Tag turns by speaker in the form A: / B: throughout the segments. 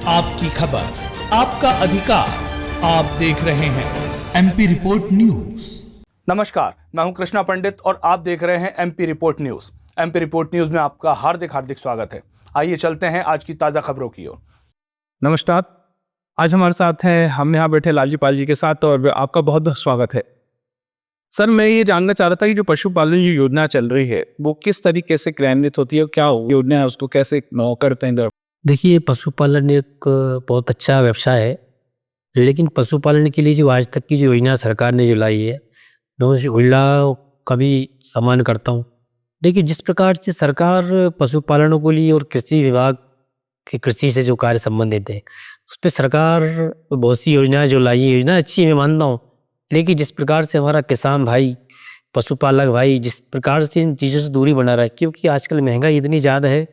A: आपकी खबर, आपका अधिकार। आप देख रहे हैं एमपी रिपोर्ट न्यूज।
B: नमस्कार, मैं हूं कृष्णा पंडित और आप देख रहे हैं MP report news. MP report news में आपका हार्दिक स्वागत है। आइए चलते हैं आज की ताजा खबरों की ओर।
C: नमस्कार, आज हमारे साथ हैं, हम यहाँ बैठे लालजी पाल जी के साथ और आपका बहुत बहुत स्वागत है। सर, मैं ये जानना चाह रहा था कि जो पशुपालन की योजना चल रही है वो किस तरीके से क्रियान्वित होती है, क्या योजना है, उसको कैसे करते हैं?
D: देखिए, पशुपालन एक बहुत अच्छा व्यवसाय है, लेकिन पशुपालन के लिए जो आज तक की जो योजना सरकार ने जो लाई है, मैं उस योजना का भी सम्मान करता हूँ। देखिए, जिस प्रकार से सरकार पशुपालनों के लिए और कृषि विभाग के कृषि से जो कार्य संबंधित है, उस पर सरकार बहुत सी योजनाएं जो लाई है, योजना अच्छी है, मैं मानता हूँ। लेकिन जिस प्रकार से हमारा किसान भाई, पशुपालक भाई जिस प्रकार से इन चीज़ों से दूरी बना रहा है, क्योंकि आजकल महंगाई इतनी ज़्यादा है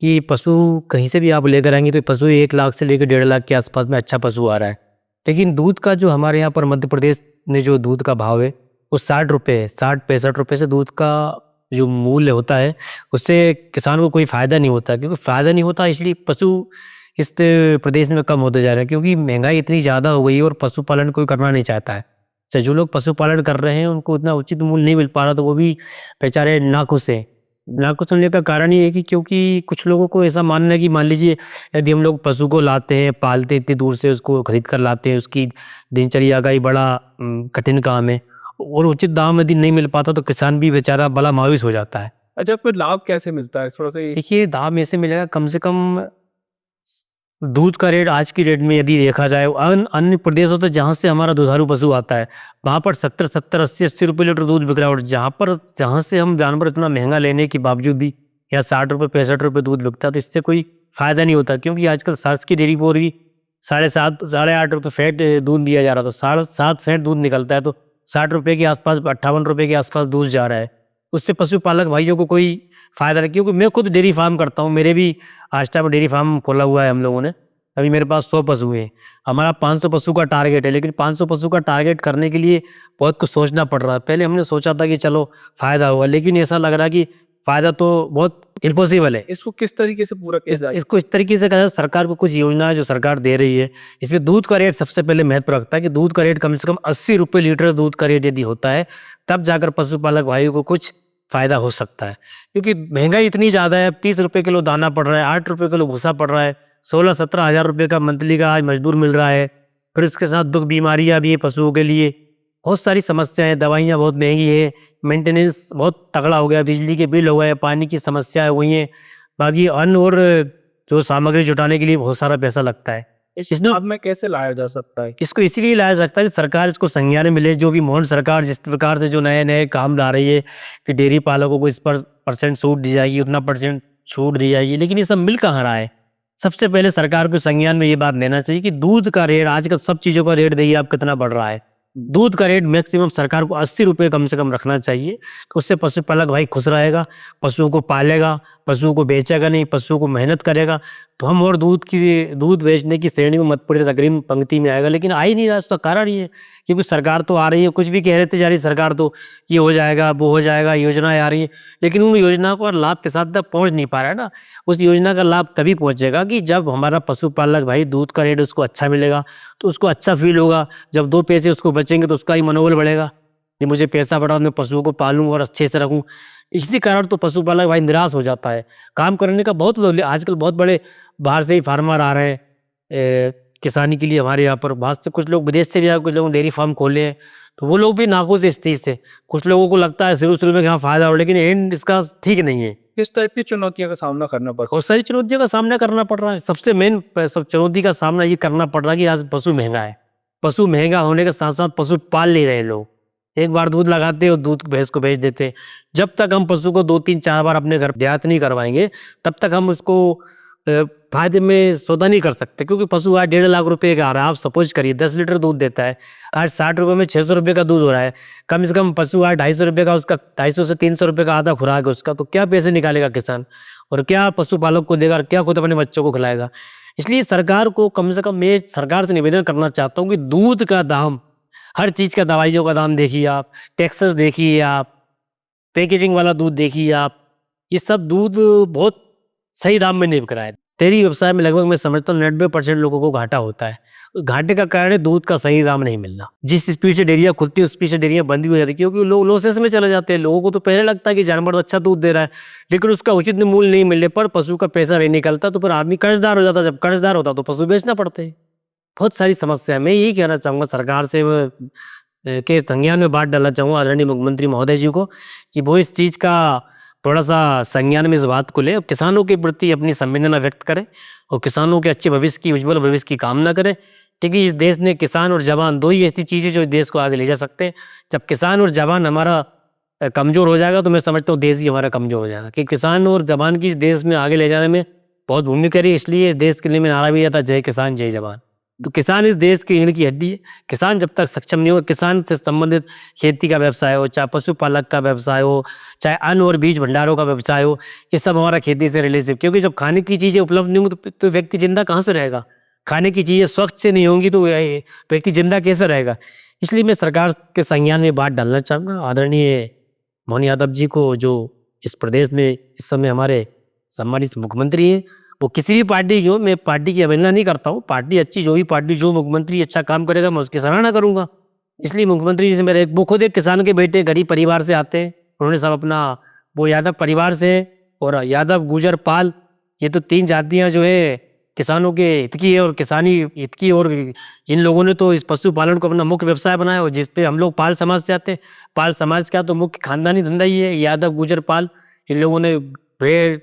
D: कि पशु कहीं से भी आप लेकर आएंगे तो पशु 1 लाख से लेकर 1.5 लाख के आसपास में अच्छा पशु आ रहा है। लेकिन दूध का जो हमारे यहाँ पर मध्य प्रदेश में जो दूध का भाव है वो 60 रुपये है। 60-65 रुपये से दूध का जो मूल्य होता है उससे किसान को कोई फ़ायदा नहीं होता, क्योंकि फ़ायदा नहीं होता इसलिए पशु इस प्रदेश में कम होते जा रहे हैं, क्योंकि महंगाई इतनी ज़्यादा हो गई है और पशुपालन कोई करना नहीं चाहता है। चाहे जो लोग पशुपालन कर रहे हैं उनको उतना उचित मूल्य नहीं मिल पा रहा, तो वो भी बेचारे नाखुश हैं। नाखुश होने का कारण ये है कि क्योंकि कुछ लोगों को ऐसा मानना है कि मान लीजिए यदि हम लोग पशु को लाते हैं, पालते इतनी दूर से, उसको खरीद कर लाते हैं, उसकी दिनचर्या का ही बड़ा कठिन काम है और उचित दाम यदि नहीं मिल पाता तो किसान भी बेचारा बड़ा मायूस हो जाता है।
C: अच्छा, फिर लाभ कैसे मिलता है? थोड़ा सा
D: देखिए, दाम ऐसे मिलेगा, कम से कम दूध का रेट आज की रेट में यदि देखा जाए अन्य प्रदेशों तो जहाँ से हमारा दुधारू पशु आता है वहाँ पर 70-70, 80-80 रुपये लीटर दूध बिक रहा है, और जहाँ से हम जानवर इतना महंगा लेने के बावजूद भी या 60 रुपये 65 रुपये दूध बिकता है, तो इससे कोई फ़ायदा नहीं होता। क्योंकि आजकल शासकीय डेयरी पर भी 7.5 8.5 रुपये फैट दूध दिया जा रहा, तो 7.5 फैट दूध निकलता है, तो 60 रुपये के आसपास 58 रुपये के आसपास दूध जा रहा है। उससे पशुपालक भाइयों को कोई फ़ायदा नहीं, क्योंकि मैं खुद डेयरी फार्म करता हूँ, मेरे भी आष्टा में डेयरी फार्म खोला हुआ है हम लोगों ने। अभी मेरे पास 100 पशु हैं, हमारा 500 पशु का टारगेट है, लेकिन 500 पशु का टारगेट करने के लिए बहुत कुछ सोचना पड़ रहा है। पहले हमने सोचा था कि चलो फ़ायदा होगा, लेकिन ऐसा लग रहा है कि फ़ायदा तो बहुत इम्पॉसिबल है।
C: इसको किस तरीके से पूरा किया जाए?
D: इसको इस तरीके से कहा, सरकार को कुछ योजनाएं जो सरकार दे रही है, इसमें दूध का रेट सबसे पहले महत्व रखता है कि दूध का रेट कम से कम 80 रुपये लीटर दूध का रेट यदि होता है, तब जाकर पशुपालक भाइयों को कुछ फ़ायदा हो सकता है। क्योंकि महंगाई इतनी ज़्यादा है, 30 रुपये किलो दाना पड़ रहा है, 8 रुपये किलो भूसा पड़ रहा है, 16-17 हज़ार रुपये का मंथली का आज मजदूर मिल रहा है। फिर उसके साथ दुख बीमारियाँ भी है पशुओं के लिए, बहुत सारी समस्याएं हैं, दवाइयाँ बहुत महंगी है, मेंटेनेंस बहुत तगड़ा हो गया, बिजली के बिल हो गए, पानी की समस्याएं हुई हैं, बाकी अन्न और जो सामग्री जुटाने के लिए बहुत सारा पैसा लगता है।
C: इसमें अब में कैसे लाया जा सकता है?
D: इसको इसीलिए लाया जा सकता है कि सरकार इसको संज्ञान में मिले। जो भी मोहन सरकार जिस प्रकार से जो नए काम ला रही है कि डेयरी पालकों को इस पर % छूट दी जाएगी, उतना % छूट दी जाएगी, लेकिन ये सब मिल कहाँ रहा है? सबसे पहले सरकार को संज्ञान में ये बात लेना चाहिए कि दूध का रेट, आजकल सब चीज़ों का रेट देखिए आप कितना बढ़ रहा है। दूध का रेट मैक्सिमम सरकार को 80 रुपये कम से कम रखना चाहिए, उससे पशुपालक भाई खुश रहेगा, पशुओं को पालेगा, पशुओं को बेचेगा नहीं, पशुओं को मेहनत करेगा, तो हम और दूध बेचने की श्रेणी में मध्य प्रदेश अग्रिम पंक्ति में आएगा। लेकिन आ ही नहीं रहा, उसका कारण ये है क्योंकि सरकार तो आ रही है, कुछ भी कह रहे थे जा रही सरकार, तो ये हो जाएगा वो हो जाएगा, योजनाएं आ रही है, लेकिन उन योजनाओं का लाभ किसान तक पहुँच नहीं पा रहा है ना। उस योजना का लाभ तभी पहुँचेगा कि जब हमारा पशुपालक भाई दूध का रेट उसको अच्छा मिलेगा, तो उसको अच्छा फील होगा। जब 2 पैसे उसको बचेंगे तो उसका ही मनोबल बढ़ेगा कि मुझे पैसा बढ़ा, मैं पशुओं को पालूँ और अच्छे से रखूँ। इसी कारण तो पशुपालक भाई निराश हो जाता है। काम करने का बहुत आजकल बहुत बड़े बाहर से ही फार्मर आ रहे हैं किसानी के लिए हमारे यहाँ पर, बाहर से कुछ लोग, विदेश से भी आए, कुछ लोगों ने डेयरी फार्म खोले हैं, तो वो लोग भी नाखुश इस चीज़ से। कुछ लोगों को लगता है शुरू में कि हाँ फ़ायदा हो, लेकिन एंड इसका ठीक नहीं है।
C: किस टाइप की चुनौतियों का सामना करना पड़ता है?
D: बहुत सारी चुनौतियों का सामना करना पड़ रहा है। सबसे मेन सब चुनौती का सामना ये करना पड़ रहा है कि आज पशु महंगा है। पशु महंगा होने के साथ साथ पशु पाल नहीं रहे लोग। एक बार दूध लगाते और दूध भैंस को बेच देते। जब तक हम पशु को 2-3-4 बार अपने घर देहात नहीं करवाएंगे, तब तक हम उसको फायदे में सौदा नहीं कर सकते, क्योंकि पशु आज 1.5 लाख रुपए का आ रहा है। आप सपोज करिए 10 लीटर दूध देता है, आज 60 रुपये में 600 रुपये का दूध हो रहा है। कम से कम पशु आज 250 रुपये का, उसका 250 से 300 रुपये का आधा खुराक है उसका, तो क्या पैसे निकालेगा किसान और क्या पशुपालक को देगा और क्या खुद अपने बच्चों को खिलाएगा। इसलिए सरकार को कम से कम, मैं सरकार से निवेदन करना चाहता हूँ कि दूध का दाम, हर चीज़ का, दवाइयों का दाम देखिए आप, टैक्सेस देखिए आप, पैकेजिंग वाला दूध देखिए आप, ये सब दूध बहुत सही दाम में नहीं बिक रहा है। डेयरी व्यवसाय में लगभग मैं समझता हूँ 90% लोगों को घाटा होता है। उस घाटे का कारण है दूध का सही दाम नहीं मिलना। जिस स्पीड से डेयरियाँ खुलती है उस स्पीड से डेयरियाँ बंद भी हो जाती है, क्योंकि लोग लॉसेस में चले जाते हैं। लोगों को तो पहले लगता है कि जानवर तो अच्छा दूध दे रहा है, लेकिन उसका उचित मूल्य नहीं मिलने पर पशु का पैसा नहीं निकलता, तो फिर आदमी कर्जदार हो जाता है। जब कर्जदार होता तो पशु बेचना पड़ते हैं। बहुत सारी समस्या है। मैं यही कहना चाहूँगा सरकार से, के संज्ञान में बात डालना चाहूँगा आदरणीय मुख्यमंत्री महोदय जी को, कि वो इस चीज़ का थोड़ा सा संज्ञान में इस बात को ले और किसानों के प्रति अपनी संवेदना व्यक्त करें और किसानों के अच्छे भविष्य की, उज्ज्वल भविष्य की कामना करें। क्योंकि इस देश में किसान और जवान दो ही ऐसी चीज़ें जो इस देश को आगे ले जा सकते हैं। जब किसान और जवान हमारा कमज़ोर हो जाएगा तो मैं समझता हूँ देश ही हमारा कमज़ोर हो जाएगा। कि किसान और जवान की इस देश में आगे ले जाने में बहुत भूमिका रही, इसलिए इस देश के लिए मैं नारा भी आता, जय किसान जय जवान। तो किसान इस देश की रीढ़ की हड्डी है। किसान जब तक सक्षम नहीं होगा, किसान से संबंधित खेती का व्यवसाय हो, चाहे पशुपालक का व्यवसाय हो, चाहे अन्न और बीज भंडारों का व्यवसाय हो, ये सब हमारा खेती से रिलेटेड। क्योंकि जब खाने की चीज़ें उपलब्ध नहीं होंगी तो व्यक्ति जिंदा कहाँ से रहेगा? खाने की चीज़ें स्वच्छ से नहीं होंगी तो व्यक्ति जिंदा कैसे रहेगा? इसलिए मैं सरकार के संज्ञान में बात डालना चाहूँगा आदरणीय मोहन यादव जी को, जो इस प्रदेश में इस समय हमारे सम्मानित मुख्यमंत्री हैं। वो किसी भी पार्टी की हो, मैं पार्टी की अवहेलना नहीं करता हूँ। पार्टी अच्छी, जो भी पार्टी, जो मुख्यमंत्री अच्छा काम करेगा मैं उसकी सराहना करूँगा। इसलिए मुख्यमंत्री जी से मेरे, वो खुद एक किसान के बेटे, गरीब परिवार से आते हैं। उन्होंने सब अपना, वो यादव परिवार से है और यादव, गुजर, पाल, ये तो 3 जातियाँ जो है किसानों के हित की है और किसानी हित की। और इन लोगों ने तो इस पशुपालन को अपना मुख्य व्यवसाय बनाया और जिस पे हम लोग पाल समाज से आते हैं। पाल समाज का तो मुख्य खानदानी धंधा ही है यादव, गुजर, पाल। इन लोगों ने भेड़,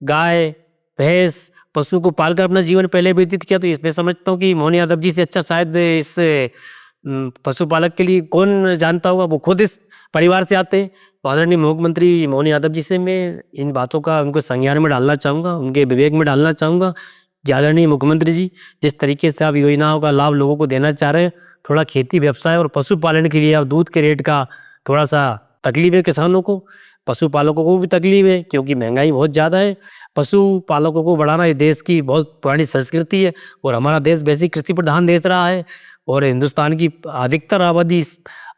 D: गाय, भैंस, पशु को पालकर अपना जीवन पहले व्यतीत किया। तो इसमें समझता हूँ कि मोहन यादव जी से अच्छा शायद इस पशुपालक के लिए कौन जानता होगा। वो खुद इस परिवार से आते हैं। तो आदरणीय मुख्यमंत्री मोहन यादव जी से मैं इन बातों का उनको संज्ञान में डालना चाहूँगा, उनके विवेक में डालना चाहूँगा कि आदरणीय मुख्यमंत्री जी, जिस तरीके से आप योजनाओं का लाभ लोगों को देना चाह रहे हैं, थोड़ा खेती व्यवसाय और पशुपालन के लिए आप दूध के रेट का थोड़ा सा तकलीफ है किसानों को, पशुपालकों को भी तकलीफ है, क्योंकि महंगाई बहुत ज़्यादा है। पशुपालकों को बढ़ाना ये देश की बहुत पुरानी संस्कृति है और हमारा देश वैसे कृषि प्रधान देश रहा है। और हिंदुस्तान की अधिकतर आबादी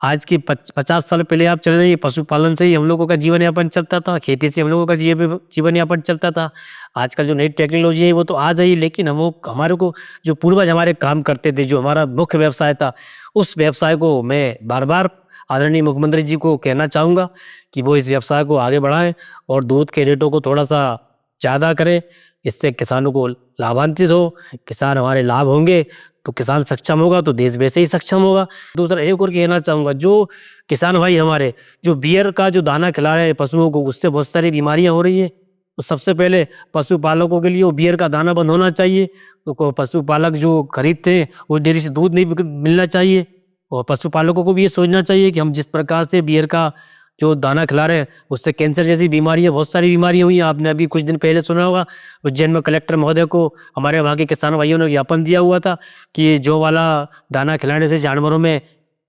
D: आज की 50 साल पहले आप चले जाइए, पशुपालन से ही हम लोगों का जीवन यापन चलता था, खेती से हम लोगों का जीवन यापन चलता था। आजकल जो नई टेक्नोलॉजी है वो तो आ जाइए, लेकिन हमारे को जो पूर्वज हमारे काम करते थे, जो हमारा मुख्य व्यवसाय था, उस व्यवसाय को मैं बार बार आदरणीय मुख्यमंत्री जी को कहना चाहूँगा कि वो इस व्यवसाय को आगे बढ़ाएं और दूध के रेटों को थोड़ा सा ज़्यादा करें। इससे किसानों को लाभान्वित हो, किसान हमारे लाभ होंगे तो किसान सक्षम होगा तो देश वैसे ही सक्षम होगा। दूसरा एक और कहना चाहूँगा, जो किसान भाई हमारे जो बियर का जो दाना खिला रहे हैं पशुओं को, उससे बहुत सारी बीमारियाँ हो रही है। तो सबसे पहले पशुपालकों के लिए वो बियर का दाना बंद होना चाहिए। तो पशुपालक जो खरीदते हैं वो डेयरी से दूध नहीं मिलना चाहिए। और पशुपालकों को भी ये सोचना चाहिए कि हम जिस प्रकार से बियर का जो दाना खिला रहे हैं उससे कैंसर जैसी बीमारियां, बहुत सारी बीमारियां हुई हैं। आपने अभी कुछ दिन पहले सुना होगा, उज्जैन में कलेक्टर महोदय को हमारे वहाँ के किसान भाइयों ने ज्ञापन दिया हुआ था कि जो वाला दाना खिलाने से जानवरों में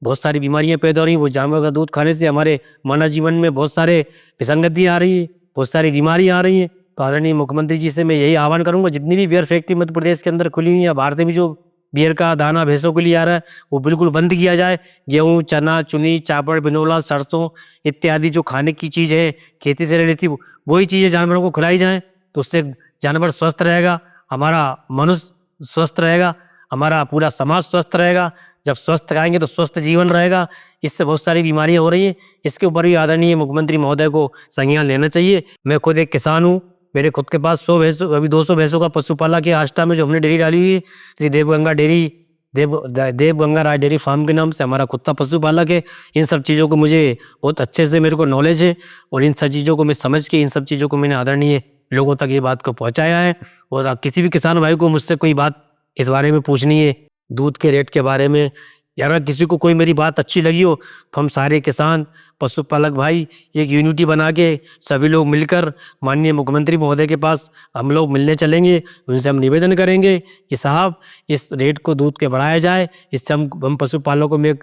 D: बहुत सारी बीमारियां पैदा हो रही हैं। वो जानवर का दूध खाने से हमारे मानव जीवन में बहुत सारे विसंगतियाँ आ रही हैं, बहुत सारी बीमारियाँ आ रही हैं। तो आदरणीय मुख्यमंत्री जी से मैं यही आह्वान करूँगा, जितनी भी बियर फैक्ट्री मध्य प्रदेश के अंदर खुली हुई है, बाहर से भी जो बियर का दाना भैंसों के लिए आ रहा है वो बिल्कुल बंद किया जाए। गेहूँ, चना, चुनी, चावल, बिनोला, सरसों इत्यादि जो खाने की चीज़ है खेती से रिलेटेड, वही चीज़ें जानवरों को खिलाई जाएँ। तो उससे जानवर स्वस्थ रहेगा, हमारा मनुष्य स्वस्थ रहेगा, हमारा पूरा समाज स्वस्थ रहेगा। जब स्वस्थ खाएंगे तो स्वस्थ जीवन रहेगा। इससे बहुत सारी बीमारियाँ हो रही हैं। इसके ऊपर भी आदरणीय मुख्यमंत्री महोदय को संज्ञान लेना चाहिए। मैं खुद एक किसान हूँ, मेरे खुद के पास 100 भैंसों, अभी 200 भैंसों का पशुपालक है। आष्टा में जो हमने डेयरी डाली हुई है, श्री देवगंगा डेयरी, देवगंगा राय डेयरी फार्म के नाम से हमारा खुद का पशुपालक है। इन सब चीज़ों को मुझे बहुत अच्छे से मेरे को नॉलेज है और इन सब चीज़ों को मैं समझ के इन सब चीज़ों को मैंने आदरणीय लोगों तक ये बात को पहुँचाया है। और किसी भी किसान भाई को मुझसे कोई बात इस बारे में पूछनी है, दूध के रेट के बारे में, या अगर किसी को कोई मेरी बात अच्छी लगी हो तो हम सारे किसान पशुपालक भाई एक यूनिटी बना के सभी लोग मिलकर माननीय मुख्यमंत्री महोदय के पास हम लोग मिलने चलेंगे। उनसे हम निवेदन करेंगे कि साहब इस रेट को दूध के बढ़ाया जाए। इससे हम पशुपालकों में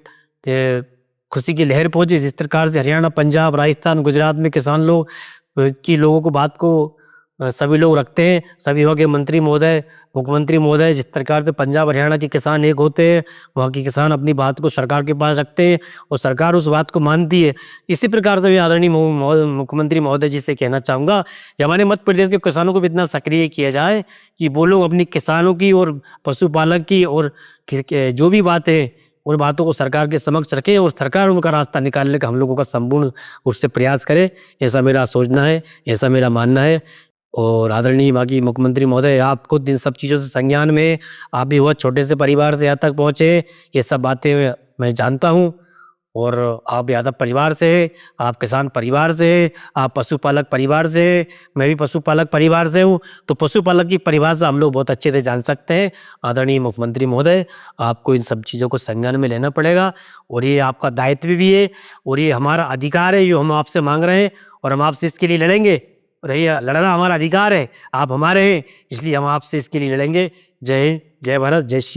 D: खुशी की लहर पहुँचे। जिस प्रकार से हरियाणा, पंजाब, राजस्थान, गुजरात में किसान लोग की लोगों को बात को सभी लोग रखते हैं। सभी वहाँ के मंत्री महोदय, मुख्यमंत्री महोदय, जिस प्रकार से पंजाब हरियाणा के किसान एक होते हैं, वहाँ के किसान अपनी बात को सरकार के पास रखते हैं और सरकार उस बात को मानती है। इसी प्रकार से भी आदरणीय मुख्यमंत्री महोदय जी से कहना चाहूँगा कि हमारे मध्य प्रदेश के किसानों को भी इतना सक्रिय किया जाए कि वो लोग अपनी किसानों की और पशुपालक की और जो भी बात है उन बातों को सरकार के समक्ष रखें और सरकार उनका रास्ता निकालने का हम लोगों का संपूर्ण उससे प्रयास करे। ऐसा मेरा सोचना है, ऐसा मेरा मानना है। और आदरणीय बाकी मुख्यमंत्री महोदय, आप खुद इन सब चीज़ों से संज्ञान में, आप भी बहुत छोटे से परिवार से यहाँ तक पहुँचे, ये सब बातें मैं जानता हूँ। और आप यादव परिवार से हैं, आप किसान परिवार से हैं, आप पशुपालक परिवार से हैं, मैं भी पशुपालक परिवार से हूँ। तो पशुपालक की परिभाषा हम लोग बहुत अच्छे से जान सकते हैं। आदरणीय मुख्यमंत्री महोदय, आपको इन सब चीज़ों को संज्ञान में लेना पड़ेगा और ये आपका दायित्व भी है और ये हमारा अधिकार है जो हम आपसे मांग रहे हैं और हम आपसे इसके लिए लड़ेंगे। और ये लड़ना हमारा अधिकार है, आप हमारे हैं, इसलिए हम आपसे इसके लिए लड़ेंगे। जय हिंद, जय भारत, जय श्री।